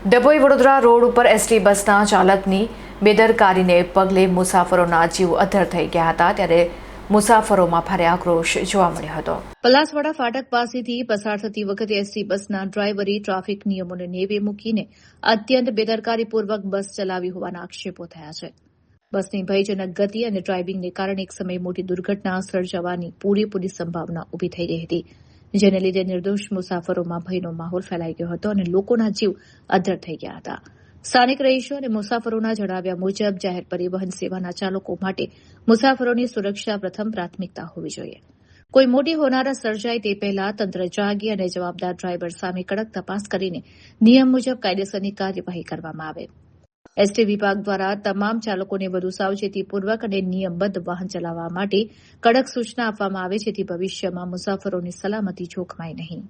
Dabhoi Vadodara road ઉપર ST બસના ચાલકની બેદરકારીને પગલે મુસાફરોના જીવ અધ્ધર થઈ ગયા હતા, ત્યારે મુસાફરોમાં ભારે આક્રોશ જોવા મળ્યો હતો. પલાસવાડા ફાટક પાસેથી પસાર થતી વખતે એસટી બસના ડ્રાઈવરે ટ્રાફિક નિયમોને નેવે મૂકીને અત્યંત બેદરકારીપૂર્વક બસ ચલાવી હોવાના આક્ષેપો થયા છે. બસની ભયજનક ગતિ અને ડ્રાઇવિંગને કારણે એક સમયે મોટી દુર્ઘટના સર્જાવાની પૂરેપૂરી સંભાવના ઊભી થઈ રહી હતી, જેને લીધે નિર્દોષ મુસાફરોમાં ભયનો માહોલ ફેલાઈ ગયો હતો અને લોકોના જીવ અધ્ધર થઈ ગયા હતા. સ્થાનિક રહીશો અને મુસાફરોના જણાવ્યા મુજબ જાહેર પરિવહન સેવાના ચાલકો માટે મુસાફરોની સુરક્ષા પ્રથમ પ્રાથમિકતા હોવી જોઈએ. કોઈ મોટી હોનારત સર્જાય તે પહેલા તંત્ર જાગે અને જવાબદાર ડ્રાઈવર સામે કડક તપાસ કરીને નિયમ મુજબ કાયદેસરની કાર્યવાહી કરવામાં આવે. એસટી વિભાગ દ્વારા તમામ ચાલકોને વધુ સાવચેતીપૂર્વક અને નિયમબદ્ધ વાહન ચલાવવા માટે કડક સૂચના આપવામાં આવે, જેથી ભવિષ્યમાં મુસાફરોની સલામતી જોખમાય નહીં.